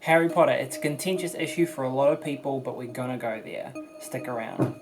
Harry Potter, it's a contentious issue for a lot of people, but we're gonna go there. Stick around.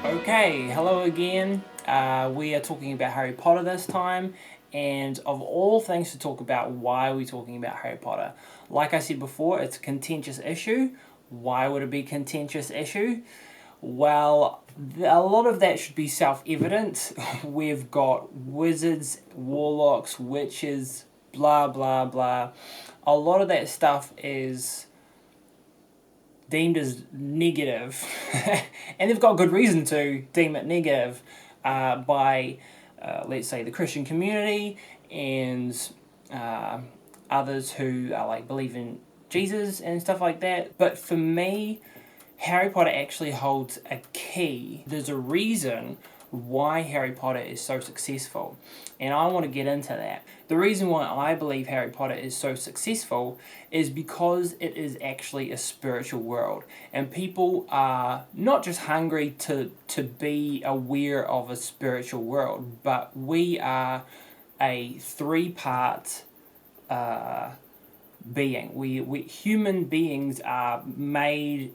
Okay, hello again. We are talking about Harry Potter this time, and of all things to talk about, why are we talking about Harry Potter? Like I said before, it's a contentious issue. Why would it be a contentious issue? Well, a lot of that should be self-evident. We've got wizards, warlocks, witches, blah blah blah. A lot of that stuff is deemed as negative, and they've got good reason to deem it negative by, let's say, the Christian community and others who are like believe in Jesus and stuff like that. But for me, Harry Potter actually holds a key. There's a reason why Harry Potter is so successful, and I want to get into that. The reason why I believe Harry Potter is so successful is because it is actually a spiritual world, and people are not just hungry to be aware of a spiritual world, but we are a three-part being. We human beings are made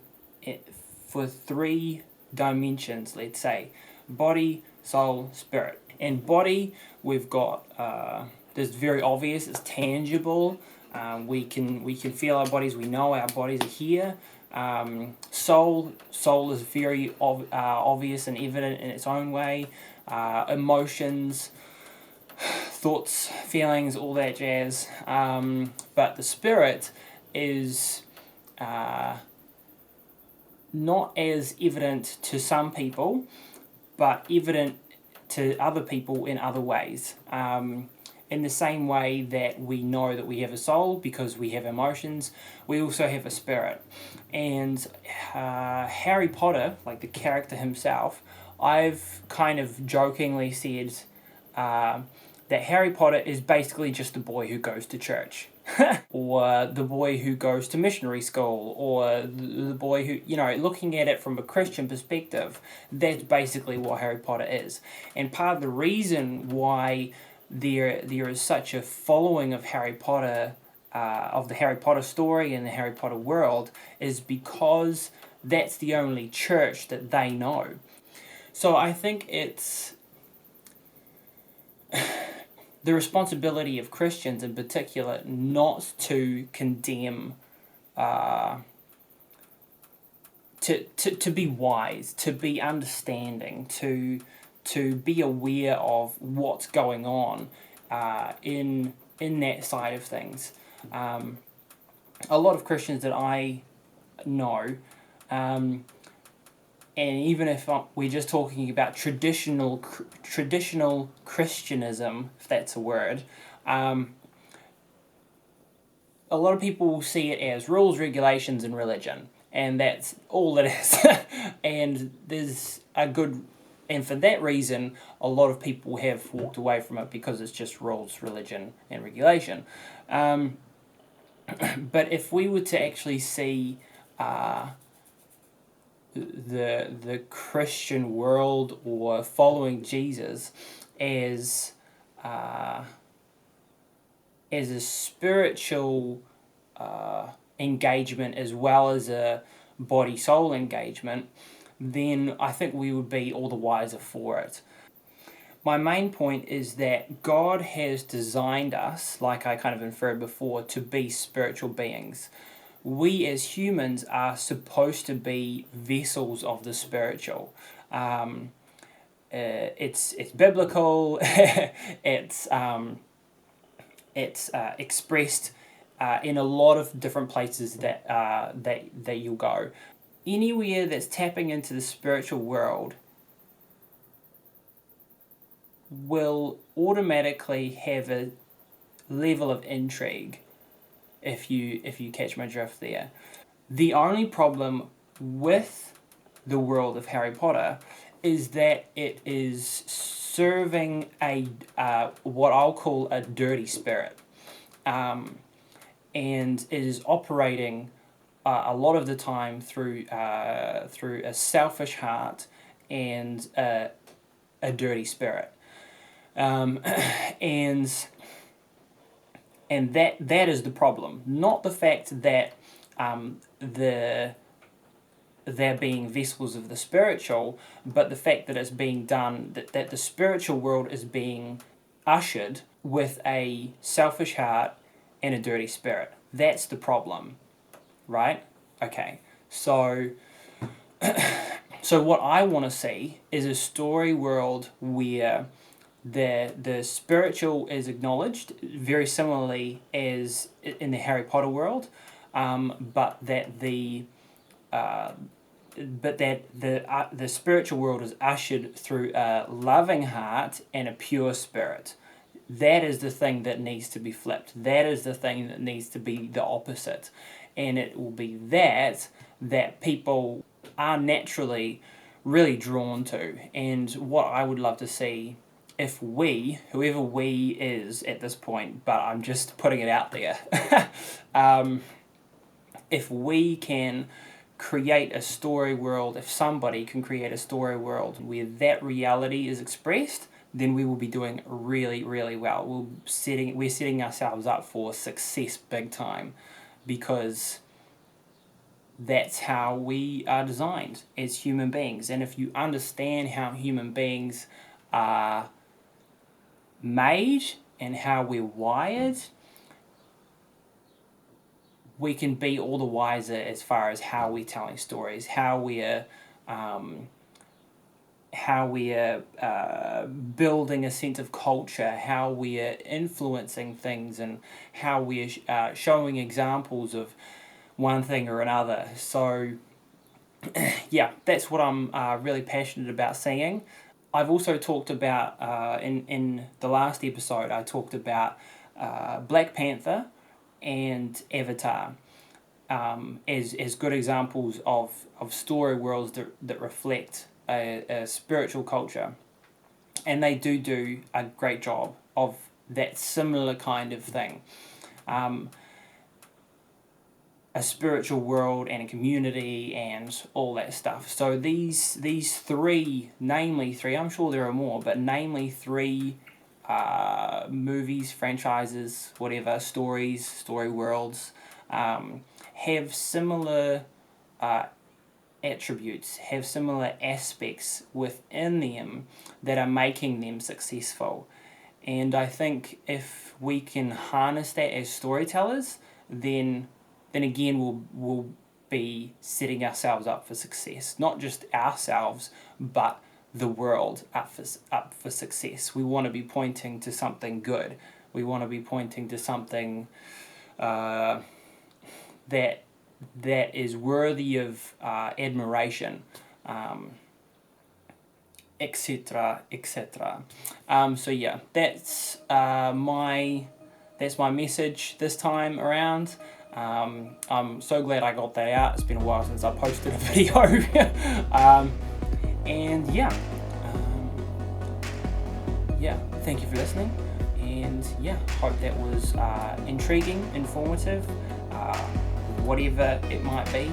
for three dimensions, let's say: body, soul, spirit. And body, we've got this very obvious, it's tangible. We can feel our bodies, we know our bodies are here. Soul is very obvious and evident in its own way. Emotions, thoughts, feelings, all that jazz. But the spirit is not as evident to some people, but evident to other people in other ways. In the same way that we know that we have a soul because we have emotions, we also have a spirit. And Harry Potter, like the character himself, I've kind of jokingly said that Harry Potter is basically just the boy who goes to church. Or the boy who goes to missionary school, or the boy who, looking at it from a Christian perspective, that's basically what Harry Potter is. And part of the reason why there is such a following of Harry Potter, of the Harry Potter story and the Harry Potter world, is because that's the only church that they know. So I think it's the responsibility of Christians in particular not to condemn, to be wise, to be understanding, to be aware of what's going on in that side of things. A lot of Christians that I know, and even if we're just talking about traditional Christianism, if that's a word, a lot of people will see it as rules, regulations, and religion, and that's all it is. And for that reason, a lot of people have walked away from it because it's just rules, religion, and regulation. But if we were to actually see the Christian world or following Jesus as a spiritual engagement as well as a body-soul engagement, then I think we would be all the wiser for it. My main point is that God has designed us, like I kind of inferred before, to be spiritual beings. We as humans are supposed to be vessels of the spiritual. It's biblical. it's expressed in a lot of different places that you'll go. Anywhere that's tapping into the spiritual world will automatically have a level of intrigue. if you catch my drift there. The only problem with the world of Harry Potter is that it is serving a what I'll call a dirty spirit, and it is operating a lot of the time through a selfish heart and a dirty spirit, and that is the problem. Not the fact that they're being vessels of the spiritual, but the fact that it's being done, that the spiritual world is being ushered with a selfish heart and a dirty spirit. That's the problem, right? Okay, so what I want to see is a story world where the spiritual is acknowledged, very similarly as in the Harry Potter world, but that the spiritual world is ushered through a loving heart and a pure spirit. That is the thing that needs to be flipped. That is the thing that needs to be the opposite. And it will be that people are naturally really drawn to. And what I would love to see, if we, whoever we is at this point, but I'm just putting it out there, if we can create a story world, if somebody can create a story world where that reality is expressed, then we will be doing really, really well. We're setting ourselves up for success big time, because that's how we are designed as human beings. And if you understand how human beings are made and how we're wired, we can be all the wiser as far as how we're telling stories, how we're building a sense of culture, how we're influencing things, and how we're showing examples of one thing or another. So yeah, that's what I'm really passionate about seeing. I've also talked about, in the last episode, I talked about Black Panther and Avatar as good examples of story worlds that reflect a spiritual culture. And they do a great job of that similar kind of thing. A spiritual world and a community and all that stuff. So these three, namely three, I'm sure there are more, but namely three movies, franchises, whatever, story worlds, have similar attributes, have similar aspects within them that are making them successful. And I think if we can harness that as storytellers, then again we'll be setting ourselves up for success. Not just ourselves, but the world up for success. We want to be pointing to something good. We want to be pointing to something that is worthy of admiration, etc., etc. So yeah, that's my message this time around. I'm so glad I got that out. It's been a while since I posted a video. And yeah, thank you for listening. And yeah, hope that was intriguing, informative, whatever it might be.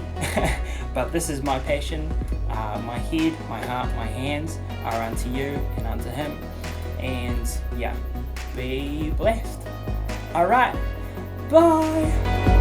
But this is my passion. My head, my heart, my hands are unto you and unto him. And yeah, be blessed. Alright, bye.